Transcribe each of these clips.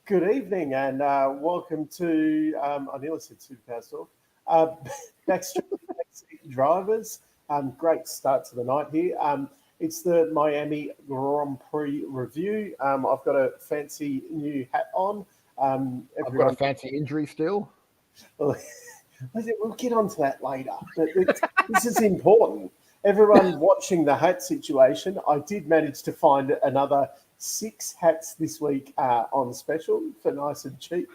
Good evening and welcome to, I nearly said Supercar Store, uh, Backstreet Drivers. Great start to the night here. It's the Miami Grand Prix review. I've got a fancy new hat on. I've got a fancy injury still. We'll get onto that later. But this is important. Everyone watching the hat situation, I did manage to find another 6 hats this week on special for nice and cheap.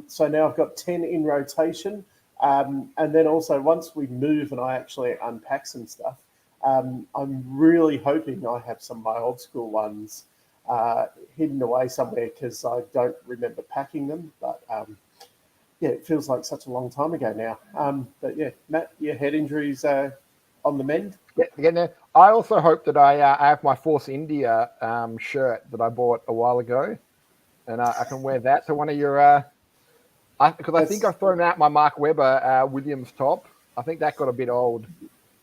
So now I've got 10 in rotation. And then also once we move and I actually unpack some stuff, I'm really hoping I have some of my old school ones hidden away somewhere because I don't remember packing them. But yeah, it feels like such a long time ago now. But yeah, Matt, your head injuries on the mend? Yeah, I also hope that I have my Force India shirt that I bought a while ago, and I can wear that to one of your. Because I think I've thrown out my Mark Webber Williams top. I think that got a bit old.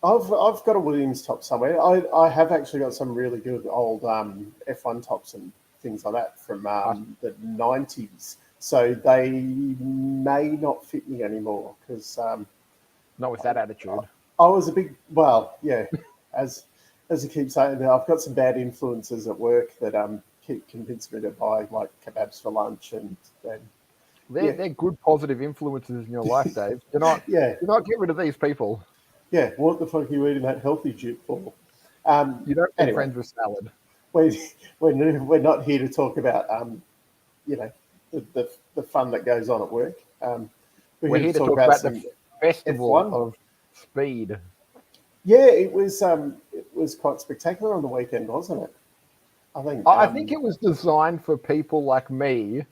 I've got a Williams top somewhere. I have actually got some really good old F1 tops and things like that from the 90s. So they may not fit me anymore because not with that attitude. I was a big, well, yeah, as I keep saying, I've got some bad influences at work that keep convincing me to buy like kebabs for lunch and they're good positive influences in your life, Dave. Do not get rid of these people. Yeah, what the fuck are you eating that healthy jute for? You don't make friends with salad. We're not here to talk about the fun that goes on at work. We're here to talk about the festival F1. Of speed. Yeah, it was quite spectacular on the weekend, wasn't it? I think it was designed for people like me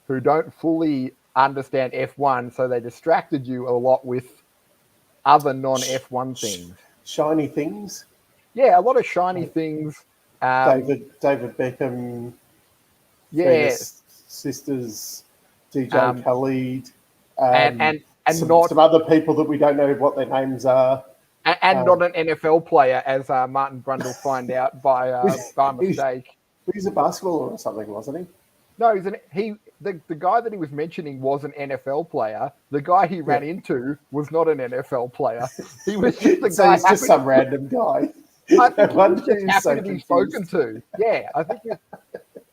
who don't fully understand F1, so they distracted you a lot with other non-F1 things. Shiny things? Yeah, a lot of shiny things. David Beckham, famous sisters, DJ Khaled, and some other people that we don't know what their names are. And not an NFL player, as Martin Brundle find out by mistake. He's a basketballer or something, wasn't he? No, the guy that he was mentioning was an NFL player. The guy he ran into was not an NFL player. He was just the guy. He's just some random guy. I think he was just happy to be spoken to. Yeah, I think.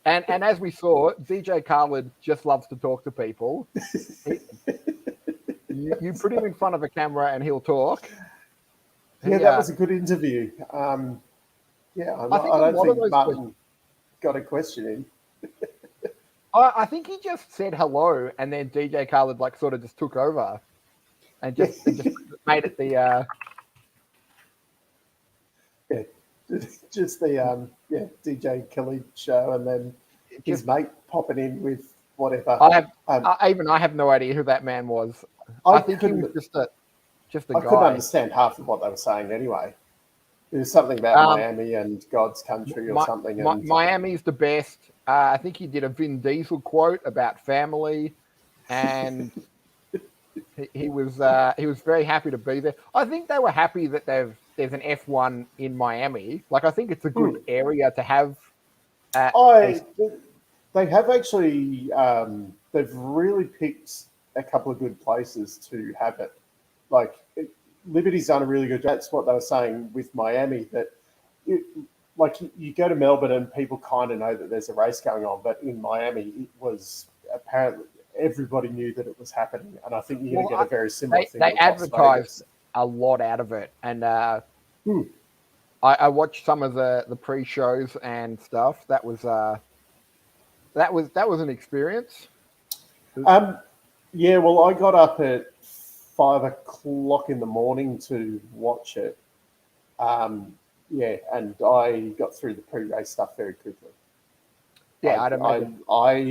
And as we saw, DJ Khaled just loves to talk to people. You put him in front of a camera and he'll talk. Yeah, that was a good interview. I don't think Martin got a question in. I think he just said hello, and then DJ Khaled sort of just took over, and just made it the DJ Khaled show, and then his mate popping in with whatever. I have no idea who that man was. I think he was just a guy. I couldn't understand half of what they were saying anyway. It was something about Miami and God's country or something. Miami's the best. I think he did a Vin Diesel quote about family, and he was very happy to be there. I think they were happy that there's an F1 in Miami. I think it's a good area to have. They have actually. They've really picked a couple of good places to have it. Liberty's done a really good job. That's what they were saying with Miami, that you go to Melbourne and people kind of know that there's a race going on, but in Miami it was apparently everybody knew that it was happening, and I think you're going to get a very similar thing. They advertised a lot out of it, and I watched some of the pre-shows and stuff. That was an experience. Yeah, well, I got up at 5 o'clock in the morning to watch it. And I got through the pre-race stuff very quickly. Yeah, I'd imagine. I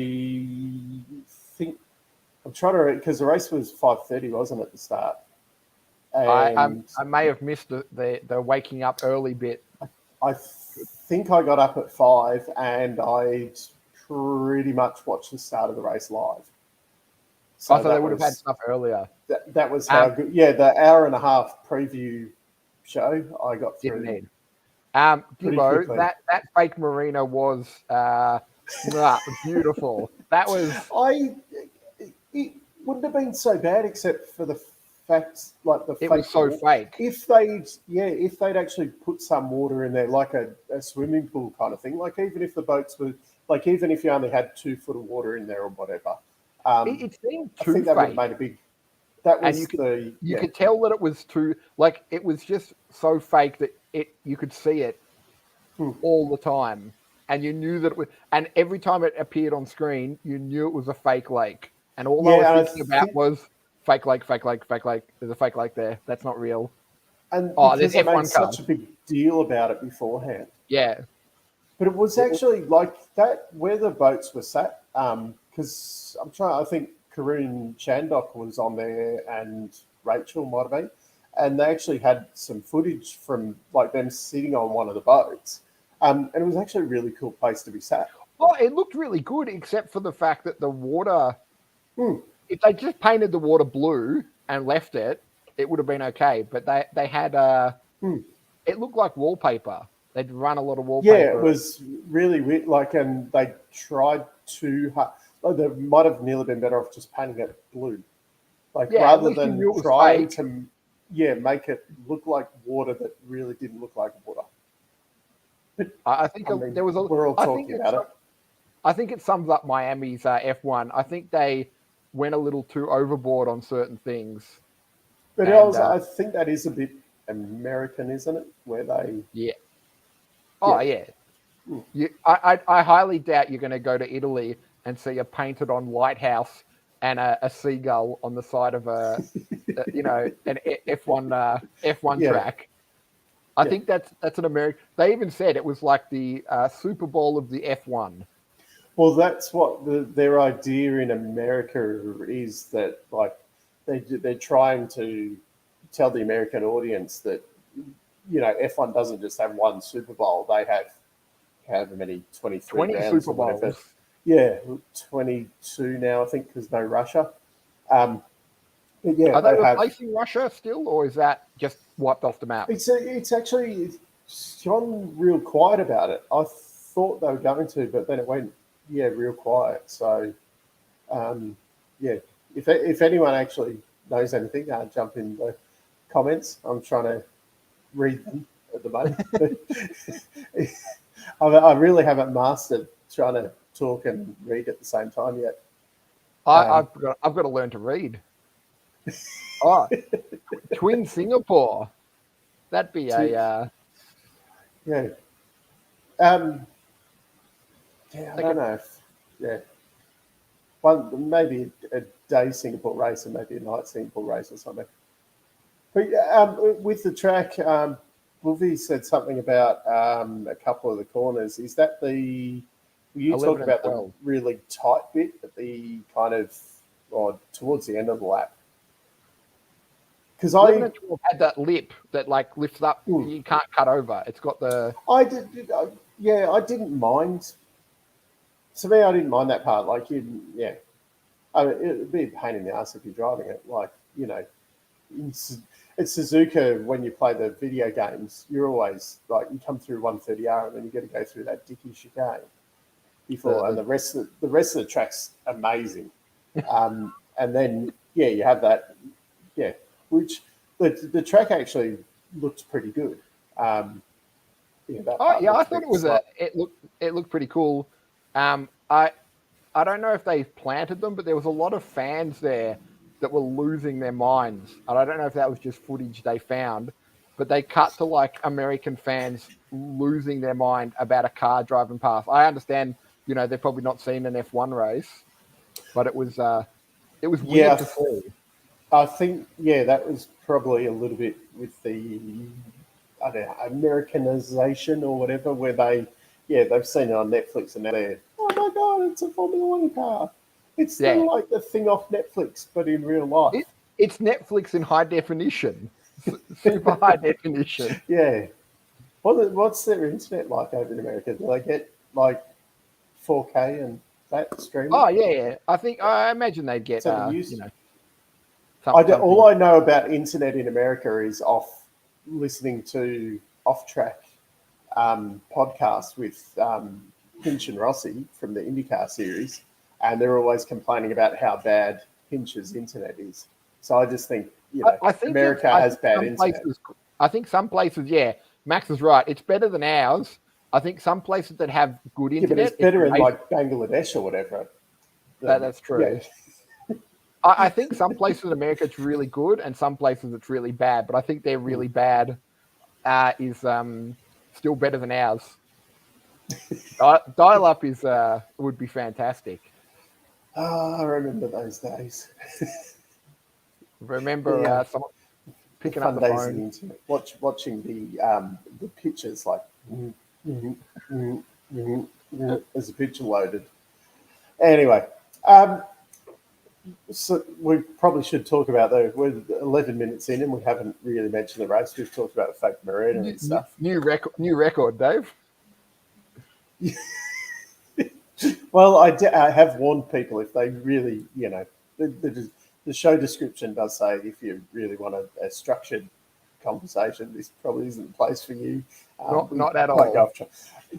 think I'm trying to, because the race was 5:30, wasn't it, at the start? I may have missed the waking up early bit. I think I got up at 5 and I pretty much watched the start of the race live. So they would have had stuff earlier. That was how good. Yeah, the hour and a half preview show I got through. Gibbo, that fake marina was beautiful. That was It wouldn't have been so bad except for the facts, like the it fake. was so fake. If they'd actually put some water in there, like a swimming pool kind of thing, like even if the boats were, like even if you only had 2 foot of water in there or whatever, It seemed I too think that would have fake. made a big. That And was you could tell that it was too, like, it was just so fake that you could see it all the time, and you knew that it was, and every time it appeared on screen, you knew it was a fake lake, and all I was thinking about was fake lake, fake lake, fake lake. There's a fake lake there. That's not real. And Oh, there's because they made F1 cars. such a big deal about it beforehand. Yeah, But it was actually like that where the boats were sat. Because I think Karun Chandok was on there and Rachel might have been. And they actually had some footage from like them sitting on one of the boats. And it was actually a really cool place to be sat. Oh, it looked really good, except for the fact that the water, if they just painted the water blue and left it, it would have been okay. But they had it looked like wallpaper. They'd run a lot of wallpaper. Yeah, it was really weird. Like, and they tried too hard. Like, they might have nearly been better off just painting it blue. Like, rather than trying to, make it look like water that really didn't look like water. But, I think there was a. We're all talking about it. I think it sums up Miami's F1. I think they went a little too overboard on certain things. But I think that is a bit American, isn't it? Where they... Yeah. Oh, yeah. I highly doubt you're going to go to Italy and see a painted-on lighthouse and a seagull on the side of an F1 track. I think that's an American... They even said it was like the Super Bowl of the F1. Well, that's what their idea in America is, that like they're trying to tell the American audience that F1 doesn't just have one Super Bowl; they have however many 23 rounds Super or whatever. Bowls. Yeah, 22 now, I think, because no Russia. Are they replacing Russia still, or is that just wiped off the map? It's actually gone real quiet about it. I thought they were going to, but then it went real quiet. So if anyone actually knows anything, jump in the comments. I'm trying to read them at the moment. I really haven't mastered trying to talk and read at the same time yet. I've got to learn to read. Oh, Twin Singapore. That'd be I don't know. One, maybe a day Singapore race and maybe a night Singapore race or something. But with the track, Wolfie said something about a couple of the corners. Is that were you talking about the really tight bit at the kind of, or towards the end of the lap? Because I had that lip that like lifts up. You can't cut over. It's got the. I didn't mind. To me, I didn't mind that part. Like I mean, it'd be a pain in the ass if you're driving it. Like it's Suzuka when you play the video games. You're always like you come through 130R and then you got to go through that dicky chicane before, and the rest of the track's amazing. And then you have that, which the track actually looked pretty good. I thought it was it looked pretty cool. I don't know if they planted them, but there was a lot of fans there that were losing their minds. And I don't know if that was just footage they found, but they cut to like American fans losing their mind about a car driving past. I understand, they've probably not seen an F1 race, but it was weird to see. I think, that was probably a little bit with the, I don't know, Americanization or whatever, where they've seen it on Netflix and now they're, oh my God, it's a Formula One car. It's still like the thing off Netflix, but in real life. It's Netflix in high definition, super high definition. Yeah. What's their internet like over in America? Do they get like 4K and that streaming? Oh, yeah. I imagine they'd get, all I know about internet in America is off listening to off-track podcasts with Hinch and Rossi from the IndyCar series, and they're always complaining about how bad Hinch's internet is. So I just think, I think America has bad internet. I think some places, yeah, Max is right. It's better than ours. I think some places that have good Yeah, internet, but it's better in like Bangladesh or whatever. That's true. Yeah. I think some places in America it's really good, and some places it's really bad. But I think they're really bad is still better than ours. Dial up is would be fantastic. I remember those days. Remember someone picking up the days phone. of the internet, watching the pictures like as the picture loaded. Anyway, so we probably should talk about we're 11 minutes in and we haven't really mentioned the race. We've talked about the fake marina and stuff. New record, Dave. Well, I have warned people if they really, the show description does say if you really want a structured conversation, this probably isn't the place for you. Not at all.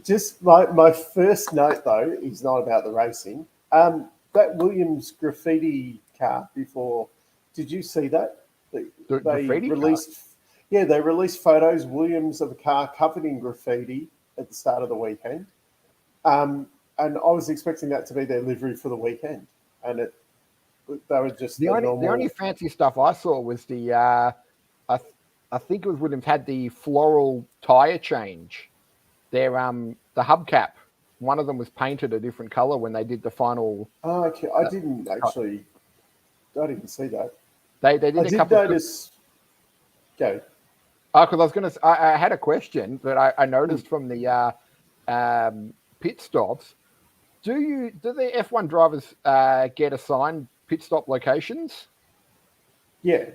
Just my first note, though, is not about the racing. That Williams graffiti car before, did you see that? They released photos, Williams, of a car covered in graffiti at the start of the weekend. And I was expecting that to be their livery for the weekend. And they were just the only fancy stuff I saw was the I think it was Williams had the floral tire change. Their the hubcap. One of them was painted a different color when they did the final. Oh, okay. I didn't see that. They did a couple. Notice. Go. Because I had a question that I noticed from the pit stops. Do the F1 drivers get assigned pit stop locations? Yeah.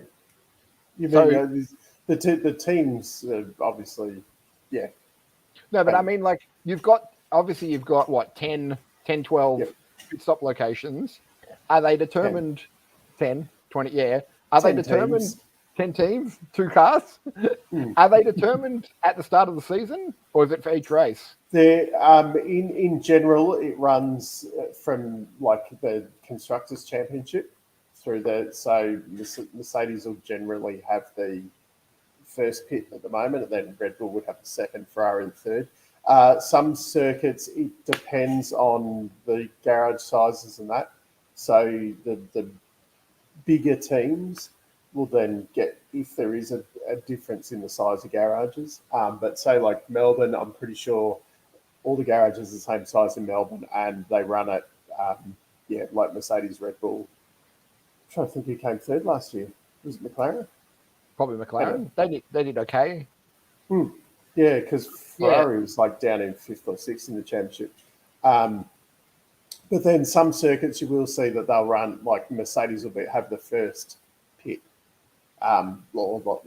You mean the teams obviously, yeah. No, but I mean, like, you've got what, 10, 12 pit stop locations. Are they determined 10, 20, yeah. Are they determined teams. 10 teams, 2 cars? Are they determined at the start of the season, or is it for each race? In general, it runs from like the Constructors' Championship through so Mercedes will generally have the first pit at the moment, and then Red Bull would have the second, Ferrari the third. Some circuits, it depends on the garage sizes and that. So the bigger teams will then get, if there is a difference in the size of garages. But say like Melbourne, I'm pretty sure all the garages are the same size in Melbourne, and they run it, like Mercedes, Red Bull. I'm trying to think who came third last year. Was it McLaren? Probably McLaren. They did okay. Yeah, because Ferrari was like down in 5th or 6th in the championship. But then some circuits you will see that they'll run, like Mercedes will have the first pit. Or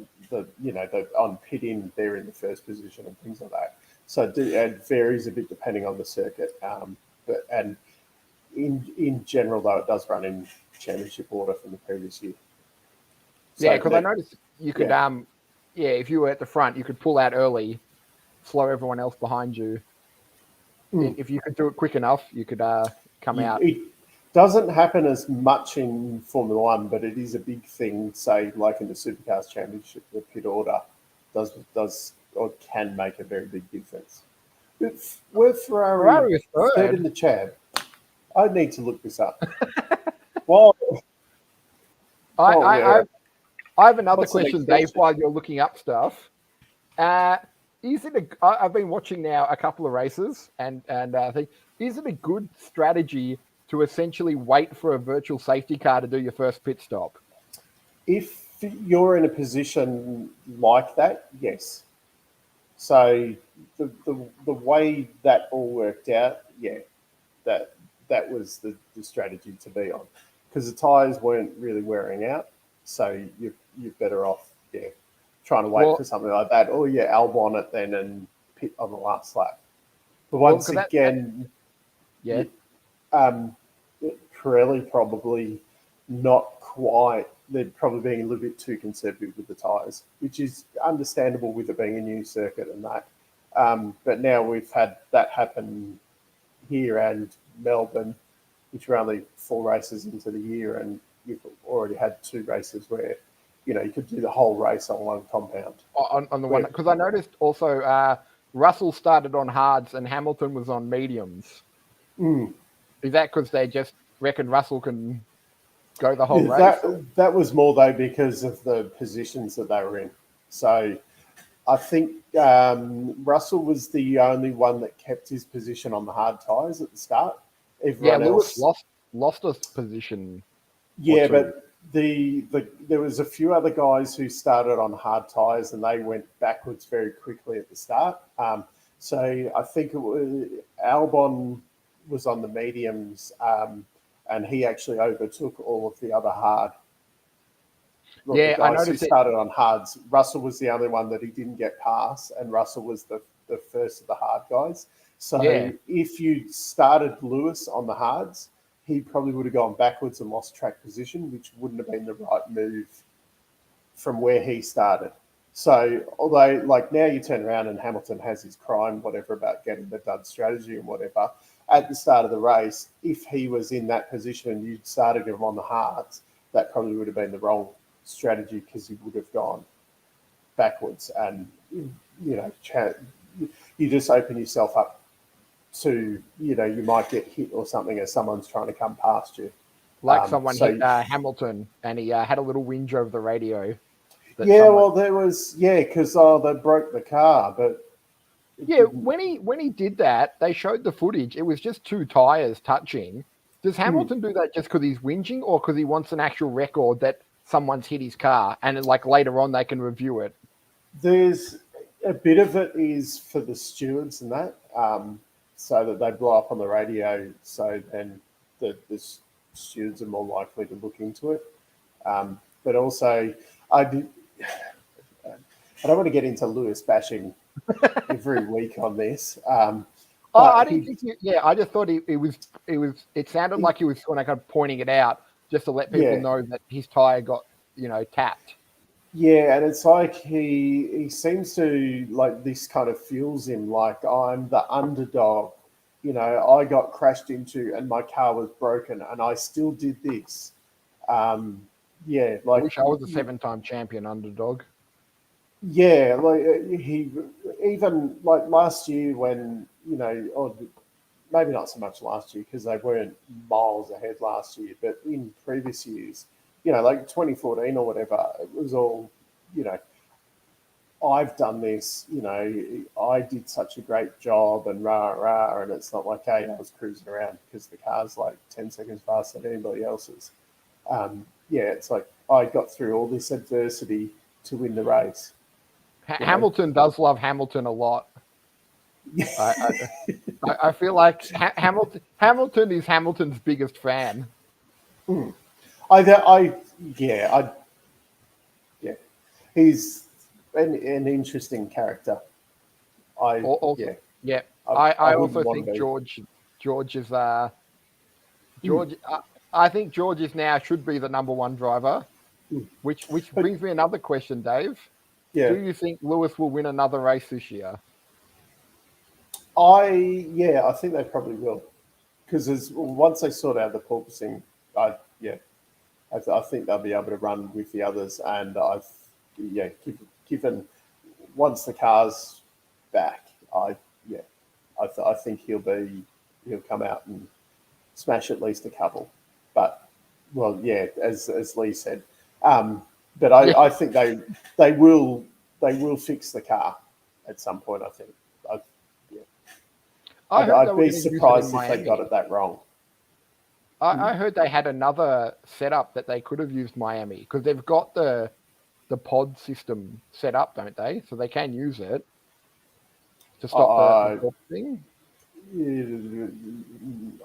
on pit in, they're in the first position and things like that. So it varies a bit depending on the circuit. But in general, though, it does run in championship order from the previous year. So because I noticed you could, if you were at the front, you could pull out early, slow everyone else behind you. If you could do it quick enough, you could come out. It doesn't happen as much in Formula One, but it is a big thing, say, like in the Supercars Championship, the pit order does or can make a very big difference. Were Ferrari third in the champ? I need to look this up. Well, I have another question, Dave, while you're looking up stuff. I've been watching now a couple of races, and I think, is it a good strategy to essentially wait for a virtual safety car to do your first pit stop? If you're in a position like that, yes. So the way that all worked out, that was the strategy to be on, because the tyres weren't really wearing out. So you're better off, trying to wait for something like that, or Albon it then and pit on the last lap. But once again, Pirelli probably not quite. They're probably being a little bit too conservative with the tyres, which is understandable with it being a new circuit and that. But now we've had that happen here and Melbourne. which were only 4 races into the year, and you've already had 2 races where, you could do the whole race on one compound. On the one, because I noticed also Russell started on hards and Hamilton was on mediums. Is that because they just reckon Russell can go the whole race? That was more though because of the positions that they were in. So I think Russell was the only one that kept his position on the hard tyres at the start. Everyone Lewis else lost a position. Yeah, but there was a few other guys who started on hard tyres and they went backwards very quickly at the start. So I think Albon was on the mediums, and he actually overtook all of the other hard. The guys who started on hards. Russell was the only one that he didn't get past, and Russell was the first of the hard guys. So if you started Lewis on the hards, he probably would have gone backwards and lost track position, which wouldn't have been the right move from where he started. So although now you turn around and Hamilton has his crime, whatever, about getting the dud strategy and whatever, at the start of the race, if he was in that position and you'd started him on the hards, that probably would have been the wrong strategy because he would have gone backwards, and you just open yourself up to you might get hit or something as someone's trying to come past you. Like someone hit Hamilton and he had a little whinge over the radio. There was because they broke the car, but when he did that, they showed the footage. It was just 2 tires touching. Does Hamilton do that just because he's whinging, or because he wants an actual record that someone's hit his car, and then, later on they can review it? There's a bit of it is for the stewards and that, so that they blow up on the radio, so then the stewards are more likely to look into it. But also, I don't want to get into Lewis bashing every week on this. I didn't think. I just thought it sounded like he was kind of pointing it out just to let people know that his tire got tapped. Yeah, and it's like he seems to this kind of fuels him. Like, I'm the underdog. I got crashed into and my car was broken and I still did this. I wish I was a 7-time champion underdog. Yeah, he even last year when or maybe not so much last year because they weren't miles ahead last year, but in previous years, 2014 or whatever, it was all I've done this, I did such a great job and rah, and it's not like, hey, I was cruising around because the car's 10 seconds faster than anybody else's. It's like I got through all this adversity to win the race. Hamilton does love Hamilton a lot. I feel like Hamilton is Hamilton's biggest fan. He's an interesting character. I also think George is George. I think George is now should be the number 1 driver. Which brings me another question, Dave. Yeah. Do you think Lewis will win another race this year? I think they probably will, because once they sort out the porpoising, I think they'll be able to run with the others, and given once the car's back, I think he'll come out and smash at least a couple, but as Lee said, but I think they will fix the car at some point. I think. I'd be surprised if they got it that wrong. I heard they had another setup that they could have used Miami, because they've got the pod system set up, don't they? So they can use it to stop the thing.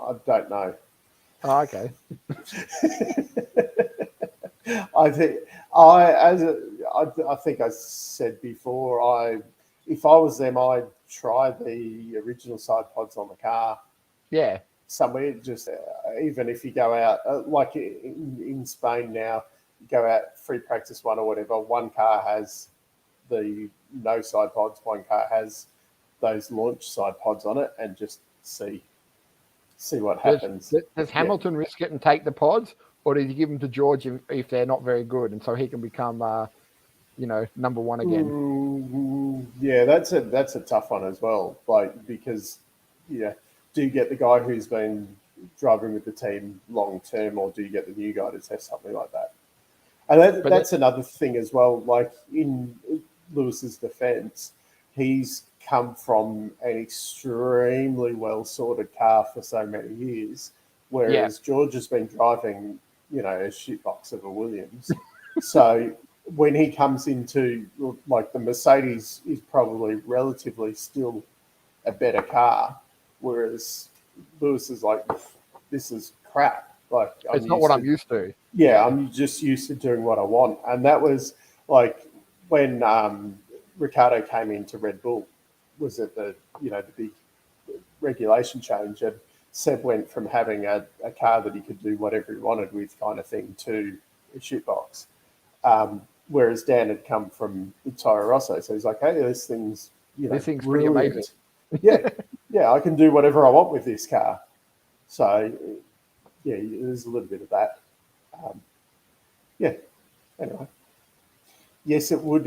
I don't know. Oh, okay. I think I said before, if I was them, I'd try the original side pods on the car. Yeah. Somewhere, just even if you go out, like in Spain now, you go out free practice 1 or whatever, one car has the no side pods, one car has those launch side pods on it, and just see see what happens. Does Hamilton risk it and take the pods, or does he give them to George if they're not very good, and so he can become, number one again? Yeah, that's a tough one as well. Like, because do you get the guy who's been driving with the team long term, or do you get the new guy to test something like that? And that's another thing as well. Like, in Lewis's defence, he's come from an extremely well sorted car for so many years, whereas George has been driving, a shitbox of a Williams. So when he comes into, like, the Mercedes is probably relatively still a better car, whereas Lewis is like, this is crap. Like, it's not what I'm used to. Yeah, I'm just used to doing what I want. And that was like when Ricardo came into Red Bull, was it the big regulation change, and Seb went from having a car that he could do whatever he wanted with kind of thing to a shitbox. Whereas Dan had come from the Toro Rosso. So he's like, hey, this thing's pretty brilliant. amazing. Yeah, I can do whatever I want with this car. So, yeah, there's a little bit of that. Anyway. Yes, it would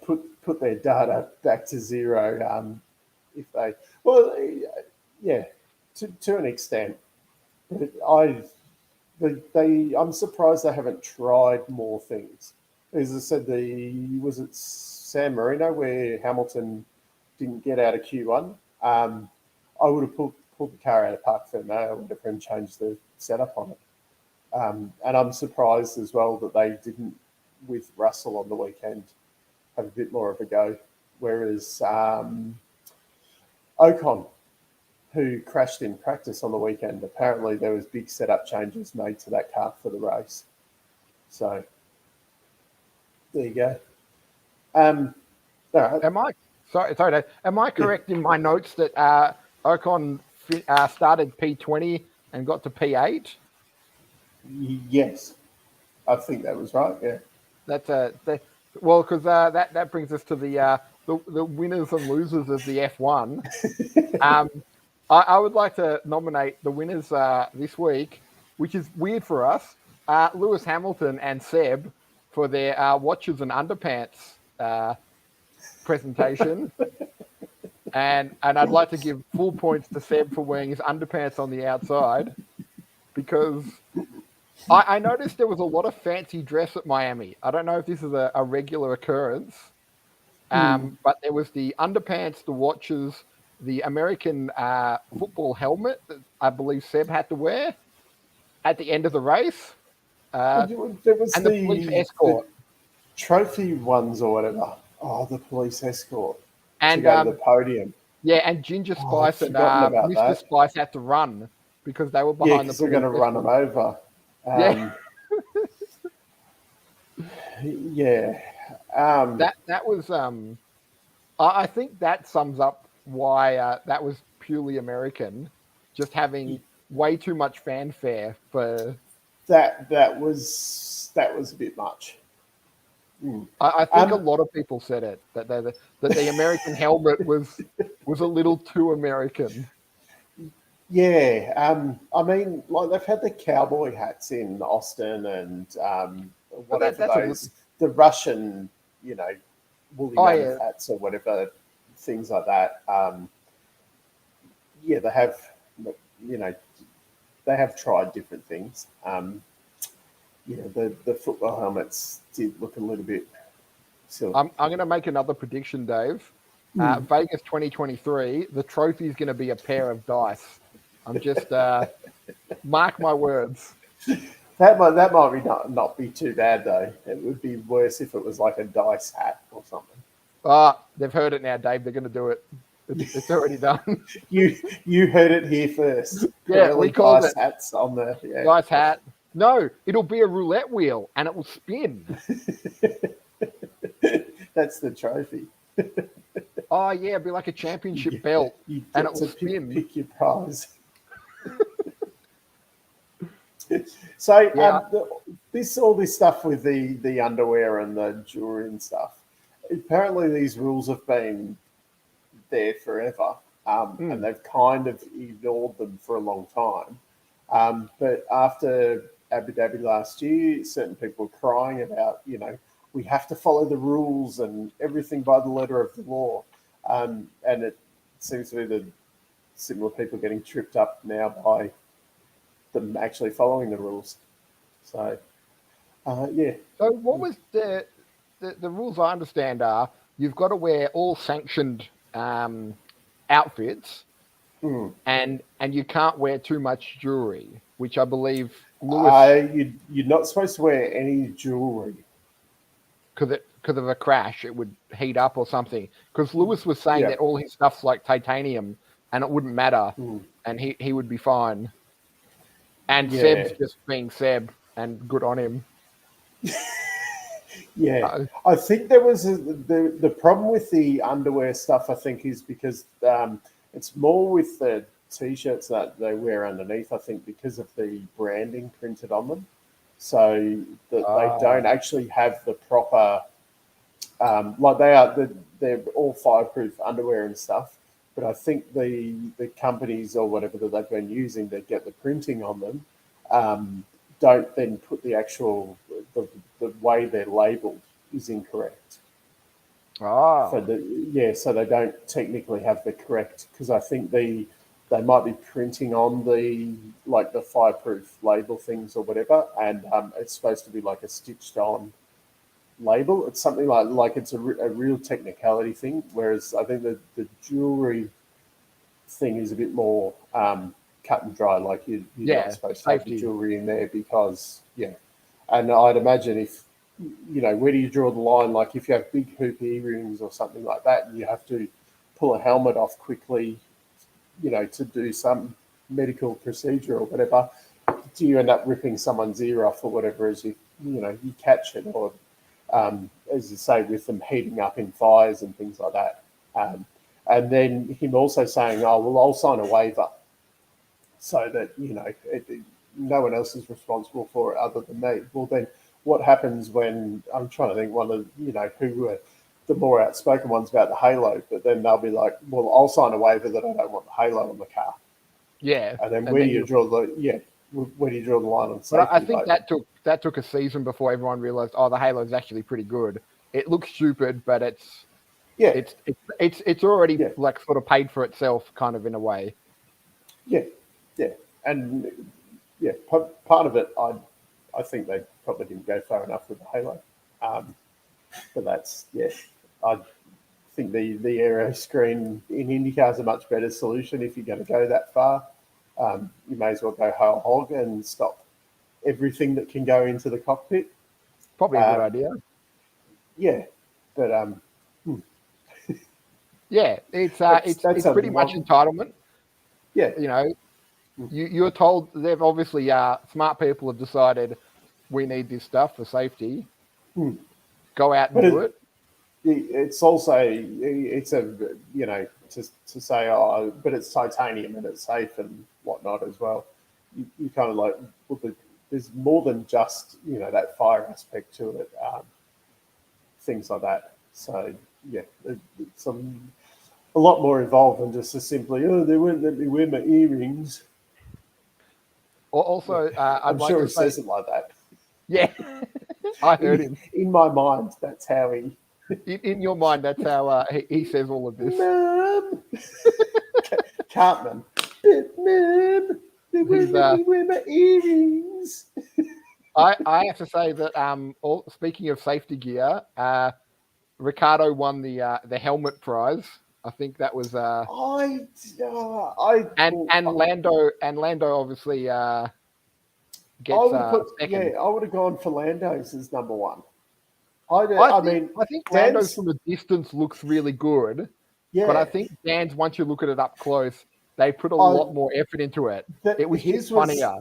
put their data back to zero if they... Well, yeah, to an extent. But I'm surprised they haven't tried more things. As I said, was it San Marino where Hamilton didn't get out of Q1? I would have pulled the car out of Parc Fermé or whatever and changed the setup on it. And I'm surprised as well that they didn't, with Russell on the weekend, have a bit more of a go. Whereas Ocon, who crashed in practice on the weekend, apparently there was big setup changes made to that car for the race. So there you go. All right. Am I correct in my notes that Ocon started P20 and got to P8? Yes, I think that was right. Yeah, that's because that brings us to the winners and losers of the F1. I would like to nominate the winners this week, which is weird for us. Lewis Hamilton and Seb for their watches and underpants presentation. And I'd like to give full points to Seb for wearing his underpants on the outside, because I noticed there was a lot of fancy dress at Miami. I don't know if this is a regular occurrence, but there was the underpants, the watches, the American football helmet that I believe Seb had to wear at the end of the race, there was and the police escort. The trophy ones or whatever. Oh, the police escort and to go to the podium. Yeah, and Ginger Spice and Mr. Spice had to run because they were behind the police. They're going to run them over. That was. I think that sums up why that was purely American, just having way too much fanfare for that. That was a bit much. I think a lot of people said it that the American helmet was a little too American. Yeah, I mean, like, they've had the cowboy hats in Austin and whatever the Russian, woolly mammoth hats or whatever, things like that. They have, they have tried different things. The football helmets did look a little bit silly. I'm going to make another prediction, Dave. Vegas 2023, the trophy is going to be a pair of dice. I'm just mark my words. That might not be too bad though. It would be worse if it was like a dice hat or something. They've heard it now, Dave. They're going to do it. It's already done. You heard it here first. Yeah, we called dice hats on the dice hat. No, it'll be a roulette wheel and it will spin. That's the trophy. Oh yeah, it'd be like a championship belt, and it will spin. Pick your prize. So all this stuff with the underwear and the jewelry and stuff. Apparently, these rules have been there forever. and they've kind of ignored them for a long time. But after Abu Dhabi last year, certain people were crying about, we have to follow the rules and everything by the letter of the law. And it seems to be the similar people getting tripped up now by them actually following the rules. So, yeah. So what was the rules I understand are you've got to wear all sanctioned outfits and you can't wear too much jewelry, which I believe Lewis... You're not supposed to wear any jewelry. Because of a crash, it would heat up or something. Because Lewis was saying that all his stuff's like titanium and it wouldn't matter and he would be fine. And Seb's just being Seb and good on him. Yeah, I think there was the problem with the underwear stuff, I think, is because it's more with the T-shirts that they wear underneath, I think, because of the branding printed on them. So that they don't actually have the proper, they're all fireproof underwear and stuff. But I think the companies or whatever that they've been using that get the printing on them don't then put the actual, the way they're labelled is incorrect. So they don't technically have the correct, because I think they might be printing on the fireproof label things or whatever, and it's supposed to be like a stitched on label. It's something like it's a real technicality thing, whereas I think the jewelry thing is a bit more cut and dry. Like you're not supposed to have the jewelry in there because and I'd imagine if where do you draw the line? Like if you have big hoop earrings or something like that, and you have to pull a helmet off quickly, to do some medical procedure or whatever, do you end up ripping someone's ear off or whatever as you catch it, or as you say, with them heating up in fires and things like that. And then him also saying, oh, well, I'll sign a waiver so that, no one else is responsible for it other than me. Well, then what happens when, I'm trying to think one of, who were the more outspoken ones about the halo, but then they'll be like, well, I'll sign a waiver that I don't want the halo on the car. Yeah. And then where do you draw the line on safety? But I think that took a season before everyone realized, the halo is actually pretty good. It looks stupid, but it's already like sort of paid for itself, kind of in a way. Yeah, and part of it, I think they probably didn't go far enough with the halo, but that's I think the aero screen in IndyCar is a much better solution if you're going to go that far. You may as well go whole hog and stop everything that can go into the cockpit. Probably a good idea. Yeah, but it's pretty much entitlement. Yeah, you're told they've obviously smart people have decided we need this stuff for safety. Go out and do it. It's also to say but it's titanium and it's safe and whatnot as well. You kind of like, well, there's more than just that fire aspect to it, things like that. So it's a lot more involved than just simply they won't let me wear my earrings. Also, I'm sure he says it like that. Yeah, I heard him. In my mind, that's how he. In your mind, that's how he says all of this. Mum, Cartman. Mum, they won't let me wear my earrings. I have to say that speaking of safety gear, Ricardo won the helmet prize. I think that was Lando obviously gets second. I would have gone for Lando's as number one. I think Lando's from a distance looks really good. Yeah. But I think Dan's, once you look at it up close, they put a lot more effort into it. It was just funnier.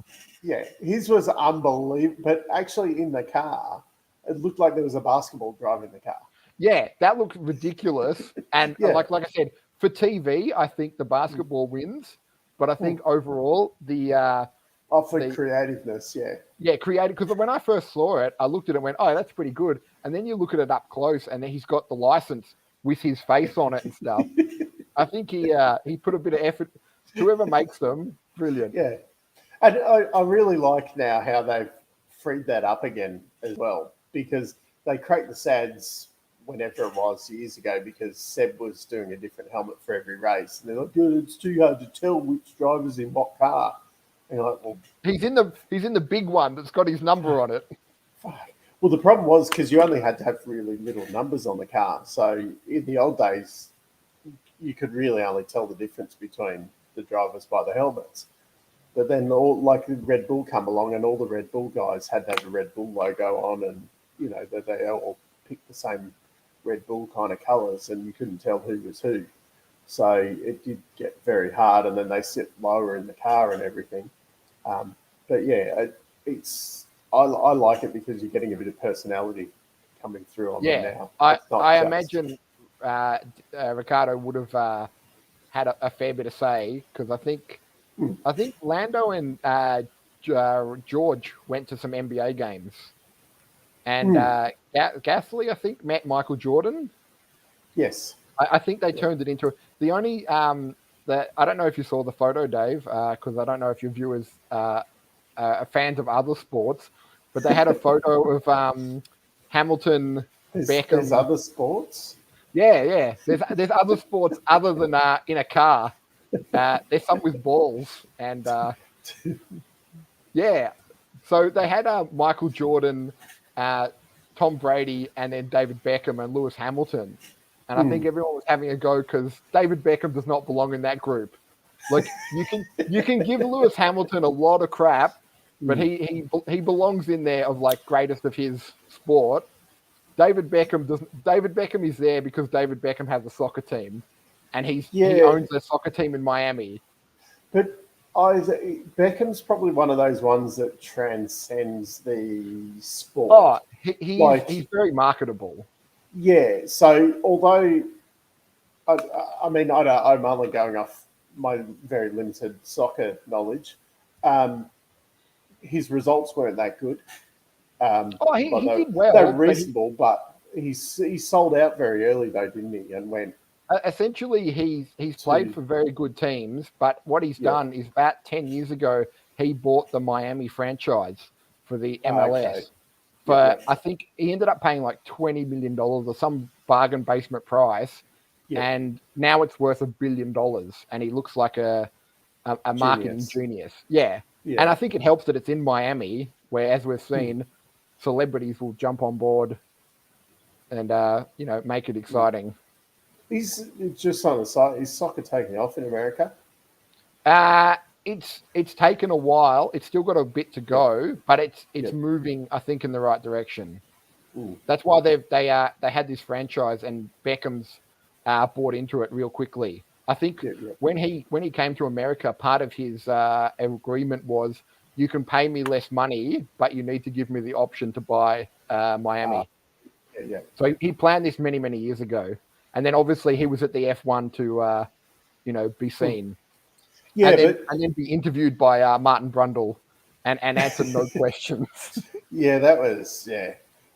His was unbelievable. But actually in the car, it looked like there was a basketball driving the car. Yeah, that looked ridiculous. And like I said, for TV, I think the basketball wins. But I think overall, creativeness, creative. Because when I first saw it, I looked at it and went, "Oh, that's pretty good." And then you look at it up close, and then he's got the license with his face on it and stuff. I think he put a bit of effort. Whoever makes them, brilliant. Yeah. And I really like now how they've freed that up again as well, because they create the SADs whenever it was years ago, because Seb was doing a different helmet for every race. And they're like, dude, it's too hard to tell which driver's in what car. And you're like, well, He's in the big one that's got his number on it. fuck. Well, the problem was because you only had to have really little numbers on the car. So in the old days, you could really only tell the difference between the drivers by the helmets. But then, like Red Bull come along, and all the Red Bull guys had to have a Red Bull logo on, and that they all picked the same Red Bull kind of colours, and you couldn't tell who was who. So it did get very hard, and then they sit lower in the car and everything. But yeah, I like it because you're getting a bit of personality coming through on them now. I imagine Ricardo would have had a fair bit of say, because I think Lando and George went to some NBA games, and Gasly, I think, met Michael Jordan. Yes, I think they turned it into the only that I don't know if you saw the photo, Dave, because I don't know if your viewers are fans of other sports, but they had a photo of Hamilton, Beckham. There's other sports. Yeah. There's other sports other than in a car. There's some with balls, and yeah. So they had Michael Jordan, Tom Brady, and then David Beckham and Lewis Hamilton. And I think everyone was having a go because David Beckham does not belong in that group. Like you can give Lewis Hamilton a lot of crap, but he belongs in there of like greatest of his sport. David Beckham is there because David Beckham has a soccer team, and he owns a soccer team in Miami. But Beckham's probably one of those ones that transcends the sport. Oh, he's very marketable. Yeah. So although I'm only going off my very limited soccer knowledge. His results weren't that good. He did well. They're reasonable, but he sold out very early, though, didn't he? And went. Essentially, he's played for very good teams, but what he's done is about 10 years ago, he bought the Miami franchise for the MLS. I think he ended up paying like $20 million or some bargain basement price, and now it's worth $1 billion, and he looks like a marketing genius. Yeah. And I think it helps that it's in Miami, where, as we've seen, celebrities will jump on board and make it exciting. He's just on the side. Is soccer taking off in America? It's taken a while. It's still got a bit to go, but it's moving, I think, in the right direction. That's why they had this franchise, and Beckham's bought into it real quickly. I think when he came to America, part of his agreement was, you can pay me less money, but you need to give me the option to buy Miami. So he planned this many, many years ago. And then obviously he was at the F1 to, be seen. And then be interviewed by Martin Brundle and answer no questions. Yeah, that was,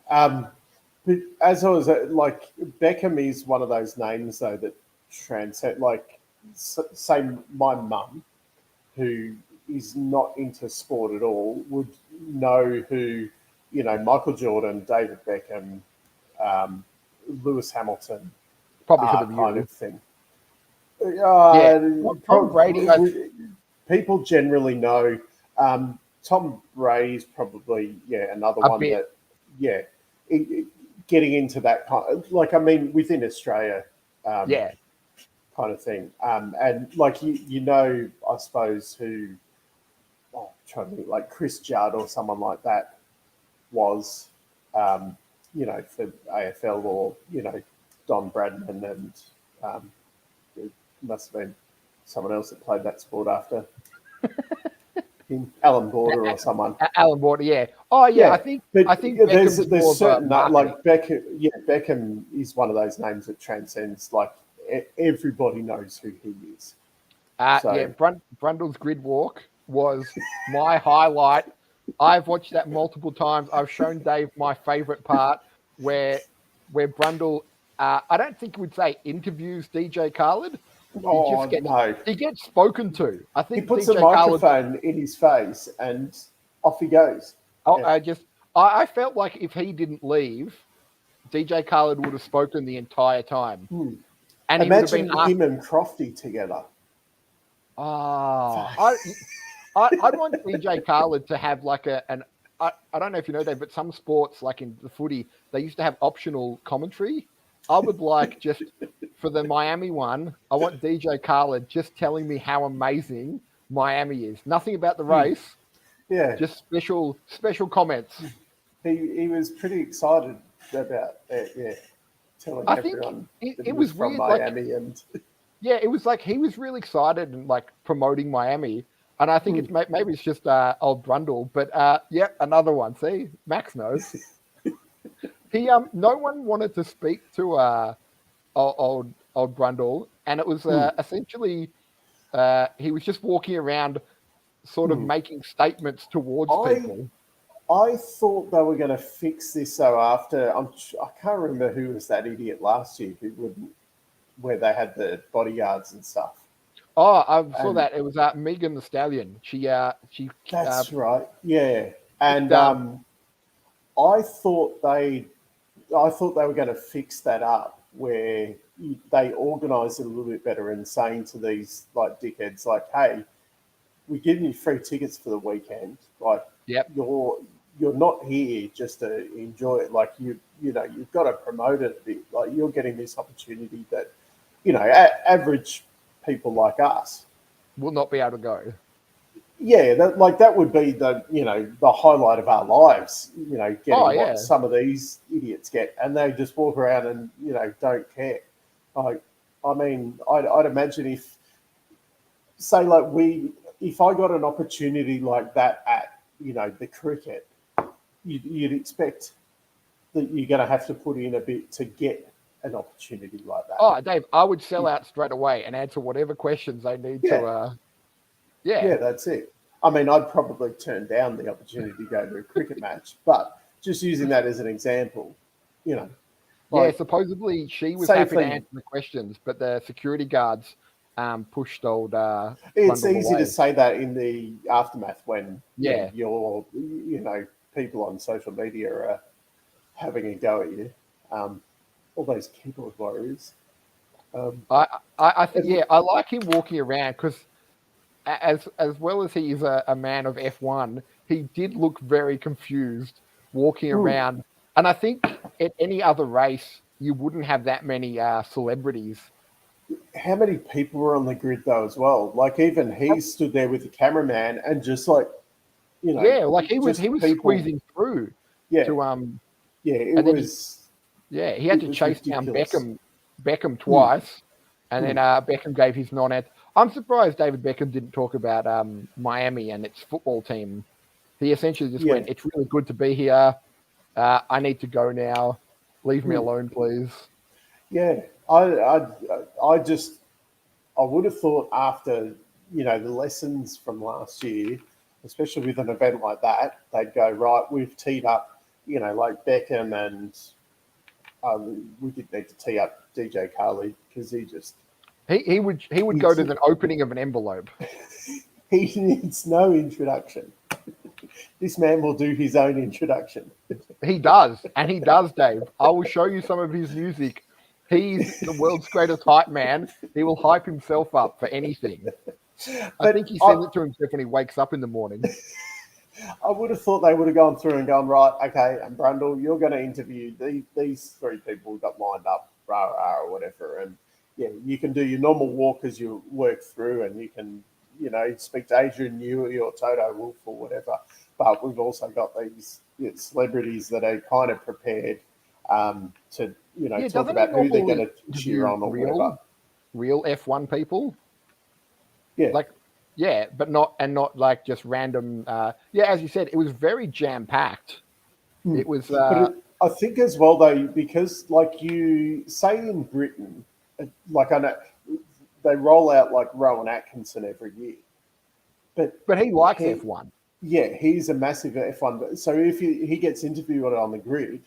but as I was like, Beckham is one of those names, though, that transcend, like, say my mum, who is not into sport at all, would know who, Michael Jordan, David Beckham, Lewis Hamilton, probably because of kind you. of thing. Tom Brady. People generally know. Tom Brady's probably another one bit. that getting into that kind of, like, I mean, within Australia, kind of thing. And like I suppose who, trying to think, like Chris Judd or someone like that was, for AFL, or Don Bradman, and it must have been someone else that played that sport after him, Alan Border or someone. Alan Border, yeah. Oh yeah, I think there's Beckham's certain more of a like Beckham. Yeah, Beckham is one of those names that transcends. Like everybody knows who he is. Brundle's grid walk was my highlight. I've watched that multiple times. I've shown Dave my favorite part where Brundle, I don't think he would say interviews DJ Khaled, Oh no! He gets spoken to. I He think puts a DJ Khaled. microphone in his face and off he goes. Oh, Yeah. I felt like if he didn't leave, DJ Khaled would have spoken the entire time, and he would have been Imagine asked. him and Crofty together. Oh, I'd want DJ Khaled to have like I don't know if you know that, but some sports, like in the footy, they used to have optional commentary. I would like just for the Miami one, I want DJ Khaled just telling me how amazing Miami is. Nothing about the race, Yeah, just special comments. he was pretty excited about it. Yeah, telling I think everyone that he it was was from weird. Like, Miami and yeah, it was like he was really excited and like promoting Miami. And I think it's maybe it's just old Brundle, but yeah, another one. See, Max knows. He no one wanted to speak to old Brundle, and it was essentially he was just walking around, sort of making statements towards I people. I thought they were going to fix this though. After I can't remember who was that idiot last year who wouldn't where they had the bodyguards and stuff. Oh, I saw And that. It was Megan the Stallion. She that's right. Yeah, and um, I thought they I thought they were going to fix that up where they organised it a little bit better and saying to these like dickheads like, "Hey, we're giving you free tickets for the weekend. Like, yep. you're not here just to enjoy it. Like you know you've got to promote it a bit. Like you're getting this opportunity that average people like us Will not be able to go. yeah, that would be the highlight of our lives. Oh Getting what yeah. some of these idiots get, and they just walk around and don't care. Like, I mean, I'd imagine if, say, if I got an opportunity like that at the cricket, you'd expect that you're going to have to put in a bit to get an opportunity like that. Oh, Dave, I would sell out straight away and answer whatever questions they need Yeah. to. Yeah, Yeah. that's it. I mean, I'd probably turn down the opportunity to go to a cricket match, but just using that as an example, Yeah, like supposedly she was happy to safely, answer the questions, but the security guards pushed old it's Brundle easy to away. say that in the aftermath when Yeah. people on social media are having a go at you. All those keyboard warriors. I think I like him walking around because as well as he is a man of F1, he did look very confused walking around. And I think at any other race, you wouldn't have that many celebrities. How many people were on the grid though as well? Like even he stood there with the cameraman and just like Yeah, like he was just people. squeezing through Yeah, to yeah, it and then was he had it to was chase down ridiculous. Beckham twice, and then Beckham gave his non-answer. I'm surprised David Beckham didn't talk about Miami and its football team. He essentially just went, "It's really good to be here. I need to go now. Leave me alone, please." Yeah, I would have thought after the lessons from last year, especially with an event like that, they'd go right. We've teed up, like Beckham, and we did need to tee up DJ Khaled because he would go to the opening of an envelope. He needs no introduction. This man will do his own introduction. He does, and he does, Dave. I will show you some of his music. He's the world's greatest hype man. He will hype himself up for anything. I think he sends it to himself when he wakes up in the morning. I would have thought they would have gone through and gone, right, okay, and Brundle, you're going to interview these three people who got lined up, or whatever. And, yeah, you can do your normal walk as you work through and you can, speak to Adrian Newey or Toto Wolff or whatever. But we've also got these celebrities that are kind of prepared to, talk about who they're going to cheer on or whatever. Real F1 people? Yeah. But not like just random. As you said, it was very jam packed. It was. I think as well though, because like you say in Britain, like I know they roll out like Rowan Atkinson every year, but he likes F1. Yeah, he's a massive F1. So if he gets interviewed on the grid,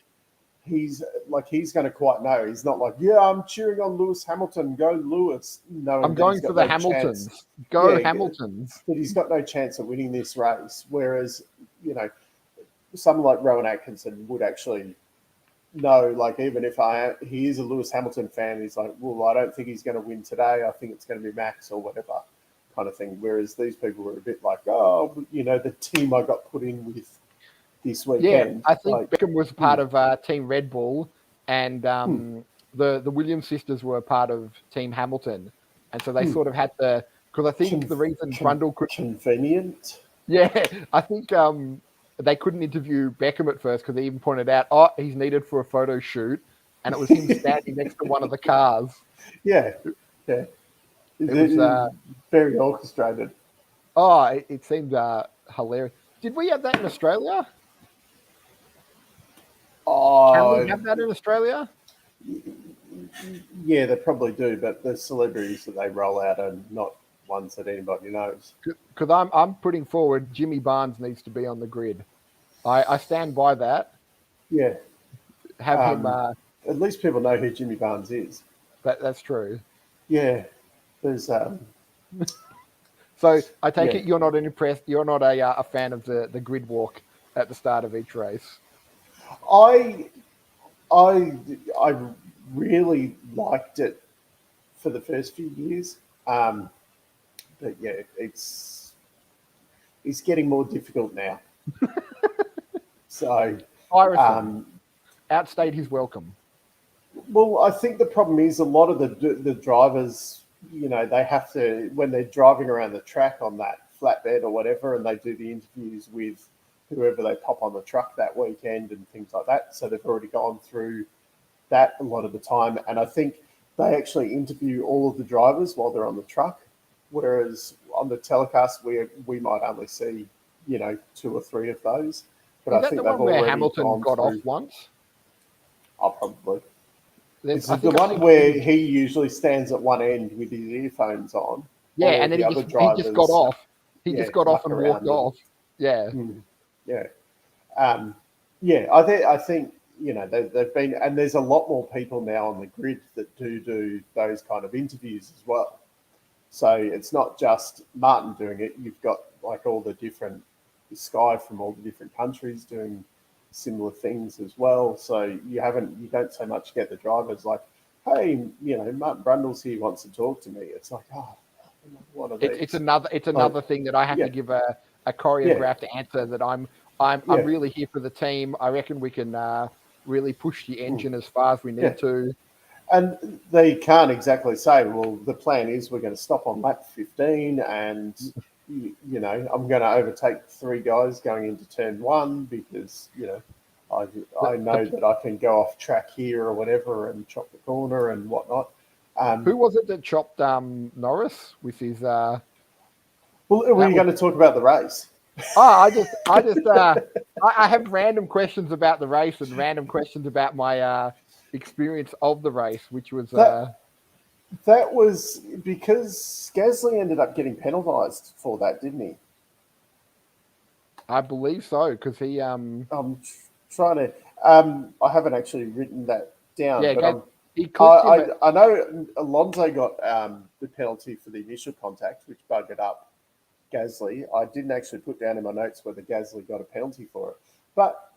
he's going to quite know. He's not like, yeah, I'm cheering on Lewis Hamilton. Go Lewis. Knowing I'm that going he's for got the no Hamiltons. chance. Go Yeah, Hamiltons. But he's got no chance of winning this race. Whereas, someone like Rowan Atkinson would actually know, like, even if he is a Lewis Hamilton fan, he's like, well, I don't think he's going to win today. I think it's going to be Max or whatever kind of thing. Whereas these people were a bit like, oh, the team I got put in with this Yeah, weekend. I think like, Beckham was part of Team Red Bull, and the Williams sisters were part of Team Hamilton, and so they sort of had to, because I think the reason Brundle could convenient. Yeah, I think they couldn't interview Beckham at first because they even pointed out, oh, he's needed for a photo shoot, and it was him standing next to one of the cars. Yeah. It was very orchestrated. Oh, it seemed hilarious. Did we have that in Australia? Can we have that in Australia? Yeah, they probably do, but the celebrities that they roll out are not ones that anybody knows. Because I'm putting forward Jimmy Barnes needs to be on the grid. I stand by that. Yeah. Have him. At least people know who Jimmy Barnes is. That's true. Yeah. There's. So I take it you're not impressed. You're not a fan of the grid walk at the start of each race. I really liked it for the first few years, but yeah, it's getting more difficult now. So outstayed his welcome. Well, I think the problem is a lot of the drivers, they have to, when they're driving around the track on that flatbed or whatever, and they do the interviews with whoever they pop on the truck that weekend and things like that. So they've already gone through that a lot of the time. And I think they actually interview all of the drivers while they're on the truck, whereas on the telecast, we might only see, 2 or 3 of those. But I think the one where Hamilton got off once? Oh, probably. This is the one where he usually stands at one end with his earphones on. Yeah, and then he just got off. He just got off and walked off. Yeah. Yeah. I think they've been, and there's a lot more people now on the grid that do those kind of interviews as well. So it's not just Martin doing it. You've got like all the different Sky from all the different countries doing similar things as well. So you don't so much get the drivers like, hey, Martin Brundle's here, wants to talk to me. It's like, what are these? It's another thing that I have to give a choreographed answer that I'm really here for the team. I reckon we can really push the engine as far as we need to. And they can't exactly say, well, the plan is we're going to stop on lap 15 and, I'm going to overtake 3 guys going into turn 1 because, I know that I can go off track here or whatever and chop the corner and whatnot. Who was it that chopped Norris with his... Well, were you going to talk about the race? I have random questions about the race and random questions about my experience of the race, which was... That was because Gasly ended up getting penalised for that, didn't he? I believe so, because he... I'm trying to... I haven't actually written that down, but I know Alonso got the penalty for the initial contact, which buggered up Gasly. I didn't actually put down in my notes whether Gasly got a penalty for it. But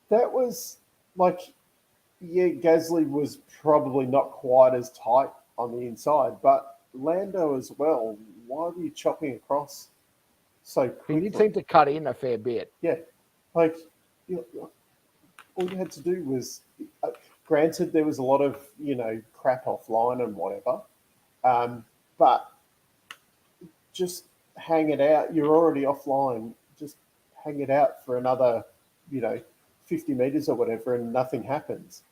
that was like... Yeah, Gasly was probably not quite as tight on the inside, but Lando as well. Why were you chopping across so quickly? He did seem to cut in a fair bit. Yeah, like all you had to do was, granted, there was a lot of crap offline and whatever, but just hang it out. You're already offline. Just hang it out for another 50 meters or whatever, and nothing happens.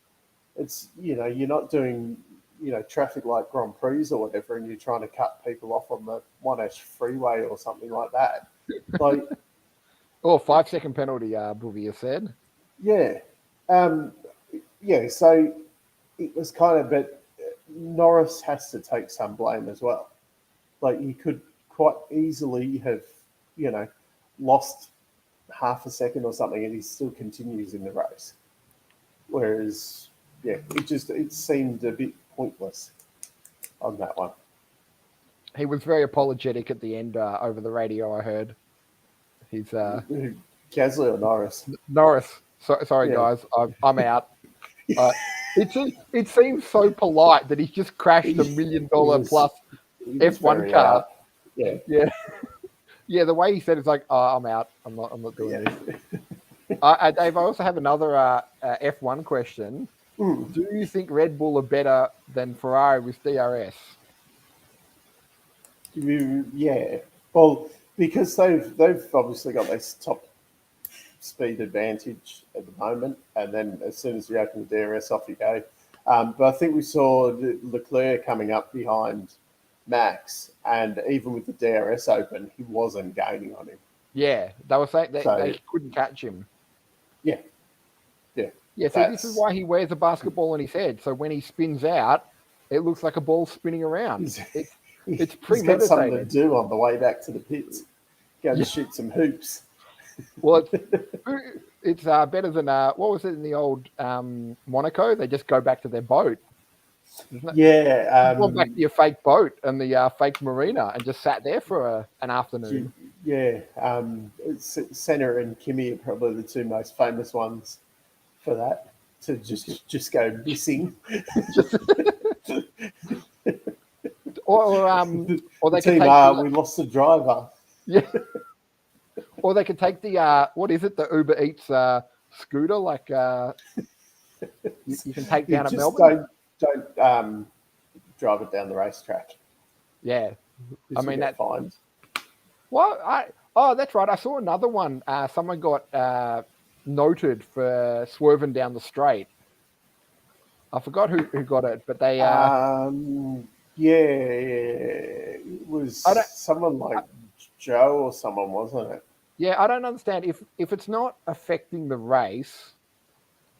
It's you're not doing traffic like Grand Prix or whatever, and you're trying to cut people off on the Monash freeway or something like that. Like, 5-second penalty, Bouvier said. Yeah, So it was kind of, but Norris has to take some blame as well. Like, he could quite easily have lost half a second or something, and he still continues in the race. Whereas, it seemed a bit pointless on that one. He was very apologetic at the end over the radio. I heard he's Gasly or Norris? Norris. Sorry, Yeah. guys, I'm out. It seems so polite that he's just crashed $1 million plus F1 car. Yeah. Yeah. The way he said it's like, oh, I'm out. I'm not doing this. Dave, I also have another F1 question. Do you think Red Bull are better than Ferrari with DRS? Yeah. Well, because they've obviously got this top speed advantage at the moment, and then as soon as you open the DRS, off you go. But I think we saw Leclerc coming up behind Max, and even with the DRS open, he wasn't gaining on him. Yeah, they were saying they couldn't catch him. Yeah. Yeah, so this is why he wears a basketball on his head. So when he spins out, it looks like a ball spinning around. It's premeditated. He's got something to do on the way back to the pits. Go and shoot some hoops. Well, it's better than what was it in the old Monaco? They just go back to their boat. Yeah, gone back to your fake boat and the fake marina and just sat there for an afternoon. Yeah, Senna and Kimi are probably the two most famous ones for that. To just go missing. or they team, we lost the driver. Yeah. Or they could take the what is it? The Uber Eats scooter, like you can take down a Melbourne. Don't drive it down the racetrack. Yeah, I mean that's fine. Well, that's right. I saw another one. Someone got noted for swerving down the straight. I forgot who got it, but they. It was someone like Joe or someone, wasn't it? Yeah, I don't understand. If it's not affecting the race,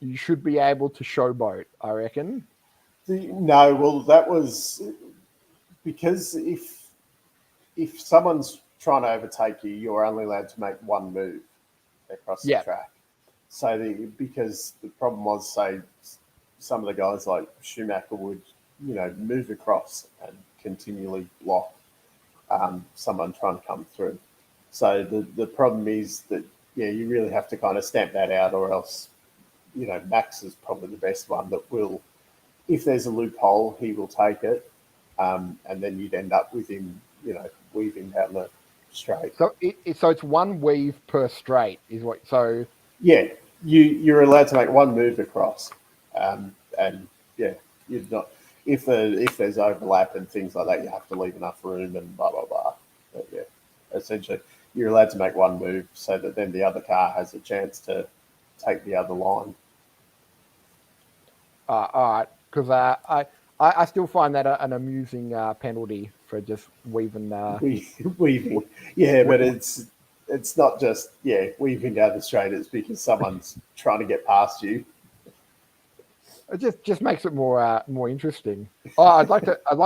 you should be able to showboat, I reckon. That was because if someone's trying to overtake you, you're only allowed to make one move across the track. So because the problem was, say, some of the guys like Schumacher would, move across and continually block someone trying to come through. So the problem is that, you really have to kind of stamp that out, or else, Max is probably the best one that will, if there's a loophole, he will take it. And then you'd end up with him, weaving down the straight. So it's one weave per straight is what, so... Yeah, you're allowed to make one move across. You're not... If there's overlap and things like that, you have to leave enough room and blah, blah, blah. But essentially, you're allowed to make one move so that then the other car has a chance to take the other line. All right, because I still find that an amusing penalty for just weaving. Weaving, but it's not just weaving down the straight. It's because someone's trying to get past you. It just makes it more interesting. Oh, I'd like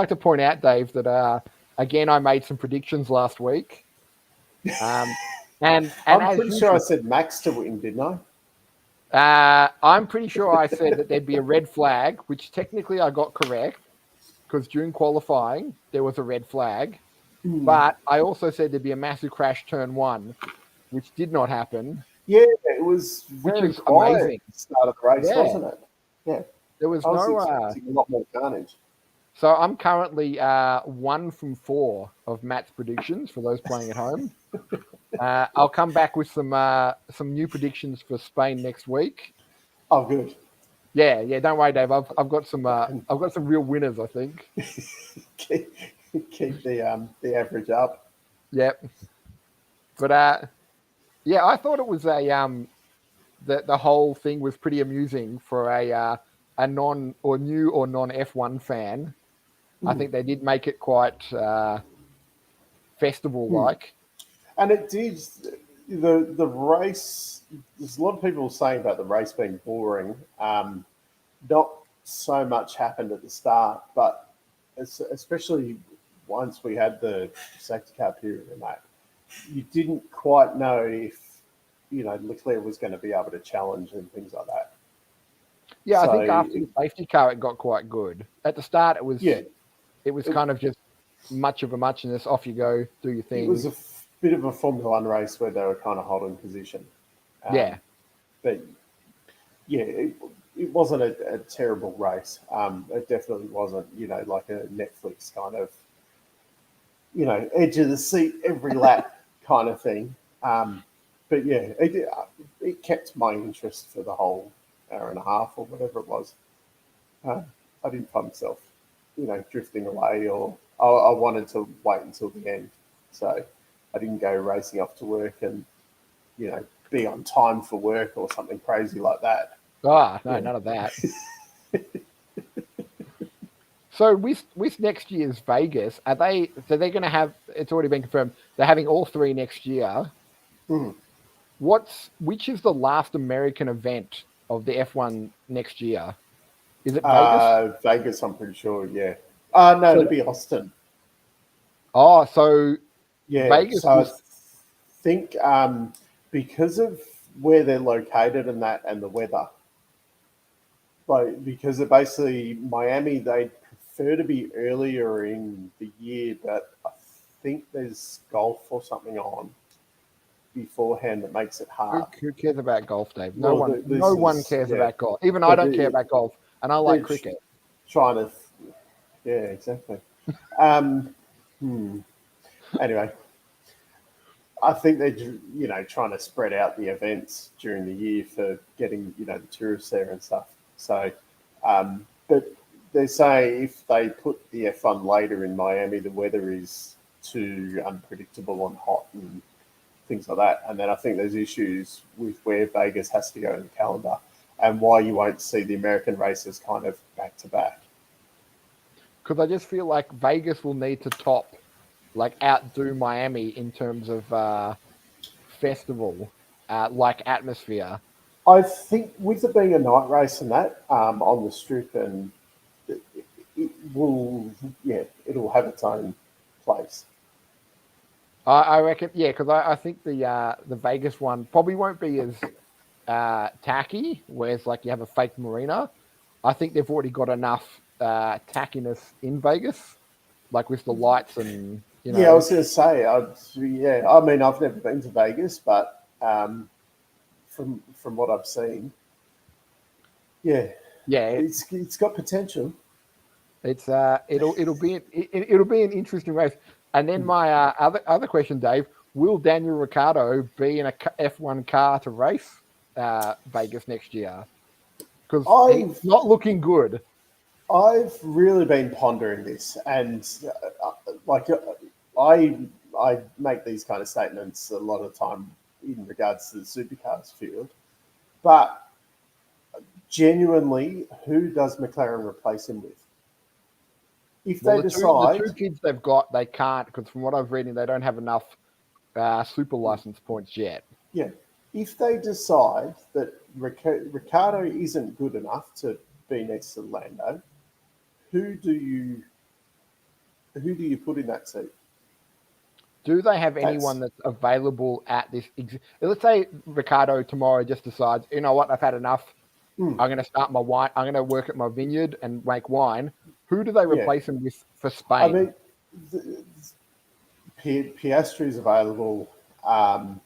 to point out, Dave, that again I made some predictions last week. And I'm pretty sure I said Max to win, didn't I? I'm pretty sure I said that there'd be a red flag, which technically I got correct because during qualifying there was a red flag. But I also said there'd be a massive crash turn one, which did not happen. Yeah, it was very quiet amazing. At the start of the race, wasn't it? Yeah, there was a lot more carnage. So I'm currently 1 from 4 of Matt's predictions for those playing at home. I'll come back with some new predictions for Spain next week. Oh, good. Yeah. Don't worry, Dave. I've got some real winners, I think. keep the average up. Yep. But I thought it was the whole thing was pretty amusing for a non or new or non F1 fan. I think they did make it quite festival-like. And it did. The race, there's a lot of people saying about the race being boring. Not so much happened at the start, but especially once we had the safety car period and that, you didn't quite know if, Leclerc was going to be able to challenge and things like that. Yeah, I think So after the safety car, it got quite good. At the start, it was yeah, kind of just much of a muchness. Off you go, do your it thing. was a bit of a Formula One race where they were kind of holding position. Yeah, But yeah, it wasn't a terrible race. It definitely wasn't, like a Netflix kind of, edge of the seat every lap kind of thing. But yeah, it kept my interest for the whole hour and a half or whatever it was. I didn't find myself, drifting away, or I wanted to wait until the end. So I didn't go racing off to work and, be on time for work or something crazy like that. no, Yeah. none of that. So with next year's Vegas, are they? So they're going to have. It's already been confirmed. They're having all three next year. Mm. Which is the last American event of the F1 next year? Is it Vegas? Vegas, I'm pretty sure, yeah. No, So it'd be Austin. so Yeah, Vegas so I was think because of where they're located and that and the weather, like because of basically Miami, they prefer to be earlier in the year, but I think there's golf or something on beforehand that makes it hard. who cares about golf, Dave? No Well, one this no one is cares yeah, about golf. Even I but don't care about golf, and I like they're cricket. trying to, yeah, exactly. Um, Anyway, I think they're trying to spread out the events during the year for getting the tourists there and stuff. So, but they're saying if they put the F1 later in Miami, the weather is too unpredictable and hot and things like that. And then I think there's issues with where Vegas has to go in the calendar and why you won't see the American races kind of back to back. Because I just feel like Vegas will need to outdo Miami in terms of festival, atmosphere. I think with it being a night race and that on the strip, and it will, yeah, it'll have its own place. I reckon, yeah, because I think the Vegas one probably won't be as tacky, whereas like you have a fake marina. I think they've already got enough tackiness in Vegas, like with the lights and Yeah, I was going to say, yeah, I mean, I've never been to Vegas, but from what I've seen, yeah, yeah, it's got potential. it's it'll be an interesting race. And then my other question, Dave, will Daniel Ricciardo be in a F1 car to race Vegas next year? Because he's I've not looking good. I've really been pondering this, and like I I make these kind of statements a lot of the time in regards to the supercars field, but genuinely, who does McLaren replace him with? If Well, they the decide, two kids they've got, they can't, because from what I've read, they don't have enough super license points yet. yeah, if they decide that Ricardo isn't good enough to be next to Lando, who do you put in that seat? Do they have anyone That's that's available at this? Let's say Ricardo tomorrow just decides, you know what, I've had enough. I'm going to start my wine. I'm going to work at my vineyard and make wine. Who do they yeah. replace him with for I Spain? mean, Piastri is available, and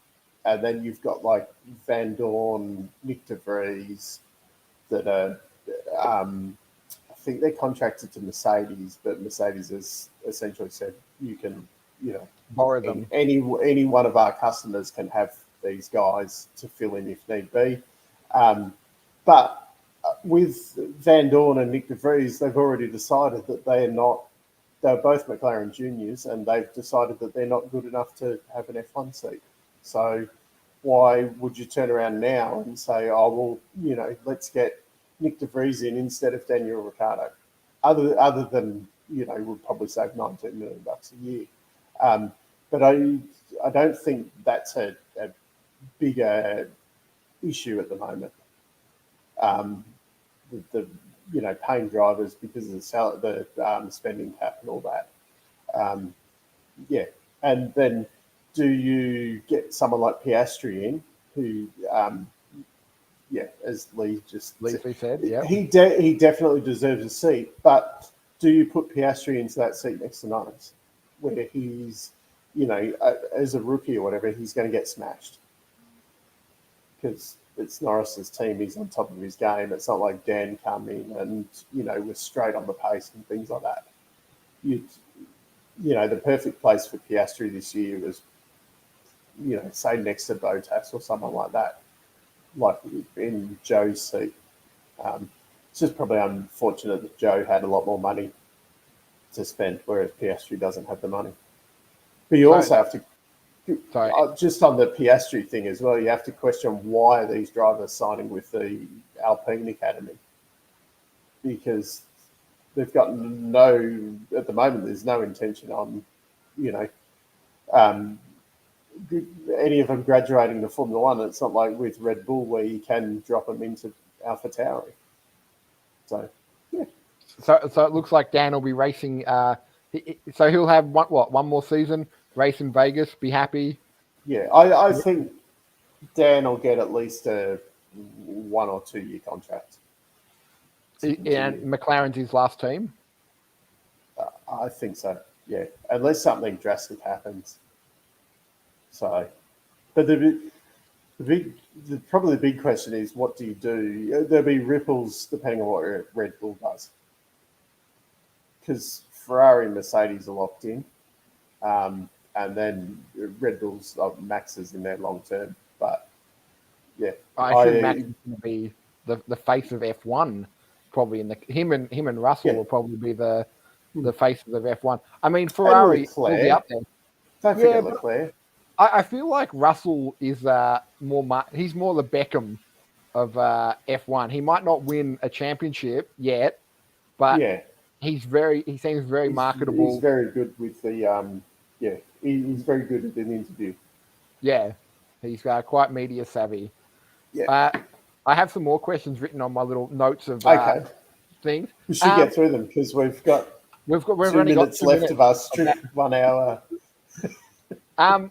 then you've got like Van Dorn, Nick De Vries, that are. I think they're contracted to Mercedes, but Mercedes has essentially said you can, Borrow them. any one of our customers can have these guys to fill in if need be. But with Van Dorn and Nick De Vries, they've already decided that they are not. They're both McLaren juniors, and they've decided that they're not good enough to have an F1 seat. So why would you turn around now and say, oh, well, let's get Nick De Vries in instead of Daniel Ricciardo? Other than, we'll probably save $19 million a year. But I don't think that's a bigger issue at the moment. The paying drivers because of the spending cap and all that. Yeah, and then do you get someone like Piastri in who yeah, as Lee said, yeah. he definitely deserves a seat. But do you put Piastri into that seat next to Norris, where he's, as a rookie or whatever, he's going to get smashed because it's Norris's team. He's on top of his game. It's not like Dan come in and was straight on the pace and things like that. The perfect place for Piastri this year was, say next to Bottas or someone like that, like in Joe's seat. It's just probably unfortunate that Joe had a lot more money to spend, whereas Piastri doesn't have the money. But you also have to, just on the Piastri thing as well, you have to question why are these drivers signing with the Alpine Academy? Because they've got at the moment, there's no intention on, any of them graduating to Formula One. It's not like with Red Bull where you can drop them into AlphaTauri. So, yeah. So it looks like Dan will be racing. So he'll have one more season, race in Vegas, be happy. Yeah, I think Dan will get at least a 1 or 2 year contract. And McLaren's his last team? I think so, yeah. Unless something drastic happens. So, but probably the big question is, what do you do? There'll be ripples depending on what Red Bull does. Because Ferrari and Mercedes are locked in. And then Red Bull's Max is in there long term. But, yeah. I think Max is going to be the face of F1, probably. Him and Russell will probably be the faces of F1. I mean, Ferrari will be up there. Don't forget Leclerc. I feel like Russell is he's more the Beckham of F1. He might not win a championship yet, but he seems very marketable. He's very good with the he's very good at an interview. Yeah, he's quite media savvy. Yeah. I have some more questions written on my little notes of things. We should get through them because we've only got 2 minutes left of us. 1 hour.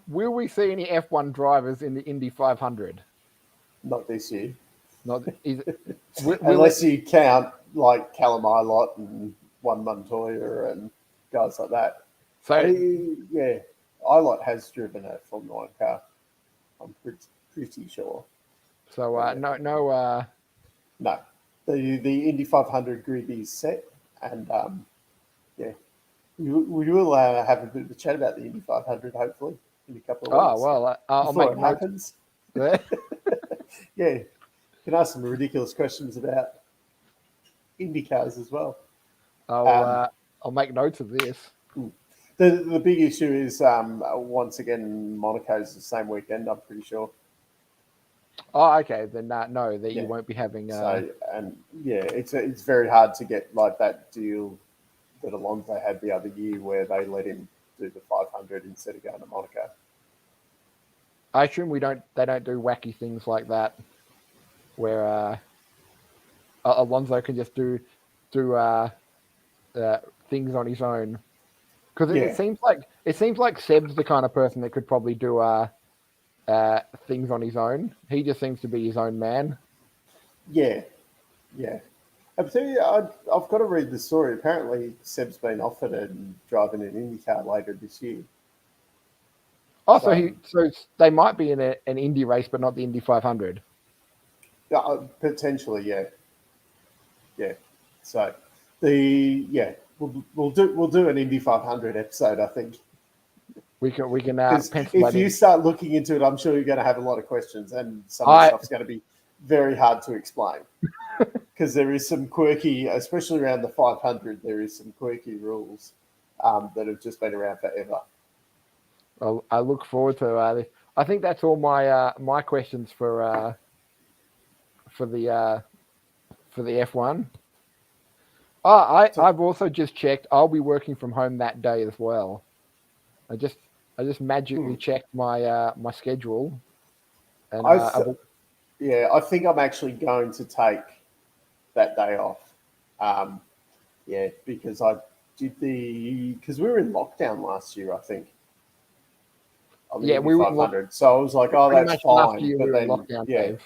Will we see any F1 drivers in the Indy 500? Not this year. Unless you count like Callum Ilott and Juan Montoya and guys like that. So Ilott has driven a Formula 1 car. I'm pretty sure. So no. The Indy 500 grid is set, and we will have a bit of a chat about the Indy 500 hopefully in a couple of weeks. Oh well, I'll make it happens. Yeah, you can ask some ridiculous questions about Indy cars as well. I'll make notes of this. The big issue is once again Monaco's the same weekend. I'm pretty sure. Oh, okay. Then you won't be having. It's very hard to get like that deal that Alonso had the other year, where they let him do the 500 instead of going to Monaco. I assume they don't do wacky things like that, where Alonso can just do things on his own. Because it seems like Seb's the kind of person that could probably do things on his own. He just seems to be his own man. Yeah. I've got to read the story. Apparently, Seb's been offered driving an IndyCar later this year. Oh, so they might be in an Indy race, but not the Indy 500. Potentially, yeah. Yeah. So we'll do an Indy 500 episode, I think. We can if you start looking into it, I'm sure you're going to have a lot of questions, and some of the stuff's going to be very hard to explain. Because there is some quirky, especially around the 500, there is some quirky rules that have just been around forever. I look forward to this. I think that's all my questions for the F1. I've also just checked. I'll be working from home that day as well. I just magically checked my my schedule, and I think I'm actually going to take that day off. Because I did because we were in lockdown last year, I think. We were 500. So I was like, oh, that's fine. But then, lockdown, Dave.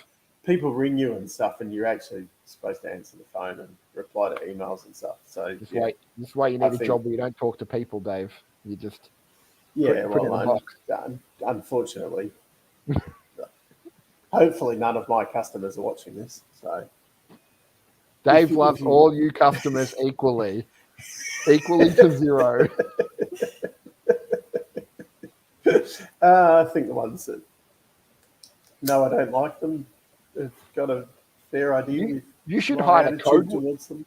people ring you and stuff, and you're actually supposed to answer the phone and reply to emails and stuff. So This is why you need I a think- job where you don't talk to people, Dave. You just yeah, put in a box. Unfortunately, hopefully none of my customers are watching this. So Dave loves all you customers equally to zero. I think the ones that no, I don't like them, have got a fair idea. You should my hide a attitude code. towards them.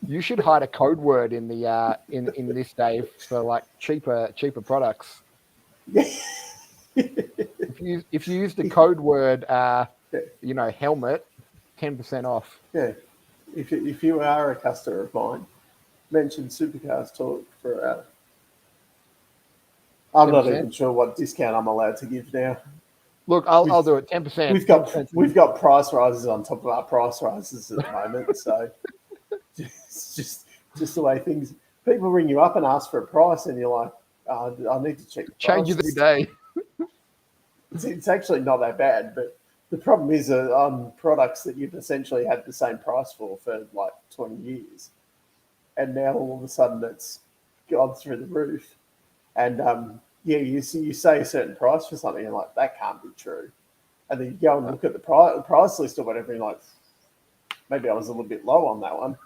You should hide a code word in the in this, Dave, for like cheaper products. Yeah. If you use the code word, helmet, 10% off. Yeah. If you are a customer of mine, mention Supercars Talk for I'm 10%? not even sure what discount I'm allowed to give now. Look, I'll do it 10%. We've got price rises on top of our price rises at the moment, so just the way things. People ring you up and ask for a price, and you're like, I need to check the Changes price. every day. It's actually not that bad, but the problem is on products that you've essentially had the same price for like 20 years, and now all of a sudden it's gone through the roof. And you say a certain price for something, and like that can't be true. And then you go and look at the price list or whatever, and you're like, maybe I was a little bit low on that one.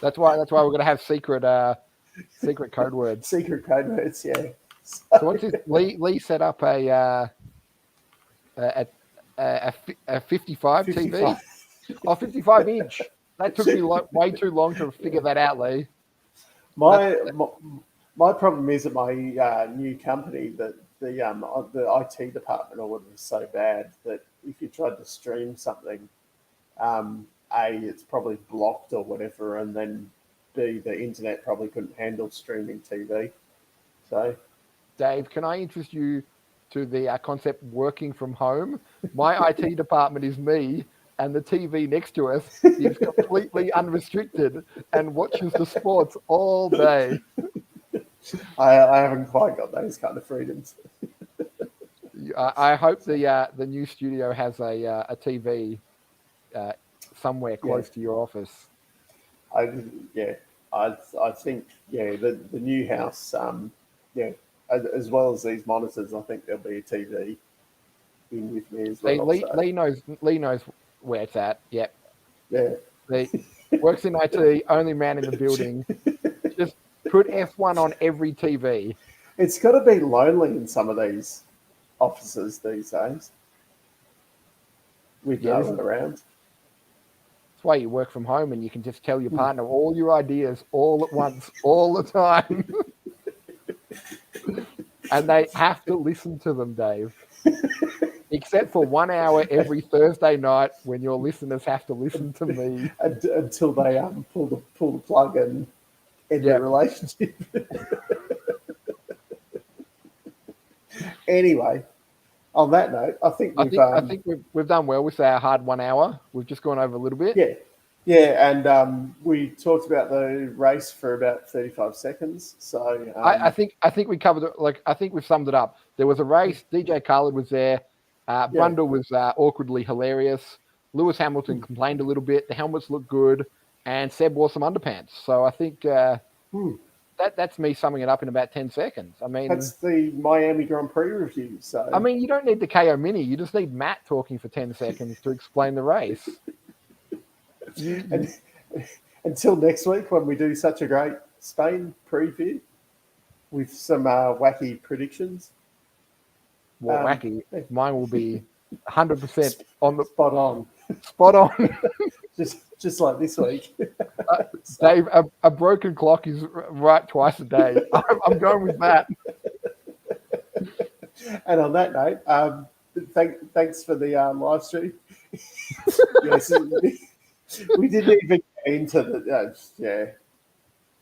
That's why we're going to have secret code words. Secret code words, yeah. So what's this? Lee set up a 55 TV. Oh, 55 inch. That took me way too long to figure that out, Lee. My problem is at my new company that the IT department or whatever is so bad that if you tried to stream something, it's probably blocked or whatever, and then B, the internet probably couldn't handle streaming TV. So, Dave, can I interest you to the concept working from home? My IT department is me, and the TV next to us is completely unrestricted and watches the sports all day. I haven't quite got those kind of freedoms. I hope the new studio has a TV somewhere close to your office. I think the new house as well as these monitors, I think there'll be a TV in with me as well. Lee knows where it's at. Yep. Yeah. He works in IT, only man in the building. Just put F1 on every TV. It's got to be lonely in some of these offices these days with no one around. That's why you work from home and you can just tell your partner all your ideas all at once, all the time. And they have to listen to them, Dave. Except for 1 hour every Thursday night when your listeners have to listen to me. Until they pull the plug and end their relationship. Anyway, on that note, I think we've done well with our hard 1 hour. We've just gone over a little bit. Yeah, and we talked about the race for about 35 seconds. So I think we covered it. Like I think we've summed it up. There was a race. DJ Khaled was there. Brundle was awkwardly hilarious. Lewis Hamilton complained a little bit. The helmets looked good, and Seb wore some underpants. So I think that's me summing it up in about 10 seconds. I mean, that's the Miami Grand Prix review. So I mean, you don't need the KO Mini. You just need Matt talking for 10 seconds to explain the race. And until next week when we do such a great Spain preview with some wacky predictions. Well, wacky. Mine will be 100% on the spot on. Spot on. just like this week. Dave, a broken clock is right twice a day. I'm going with that. And on that note, thanks for the live stream. Yes, we didn't even get into the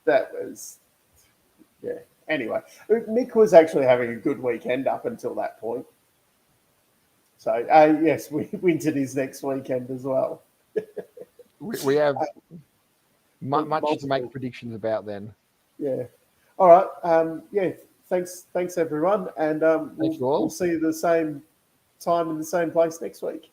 that was anyway. Nick was actually having a good weekend up until that point, so yes, Winton is next weekend as well. We have much to make predictions about then. All right. Thanks everyone, and we'll see you the same time in the same place next week.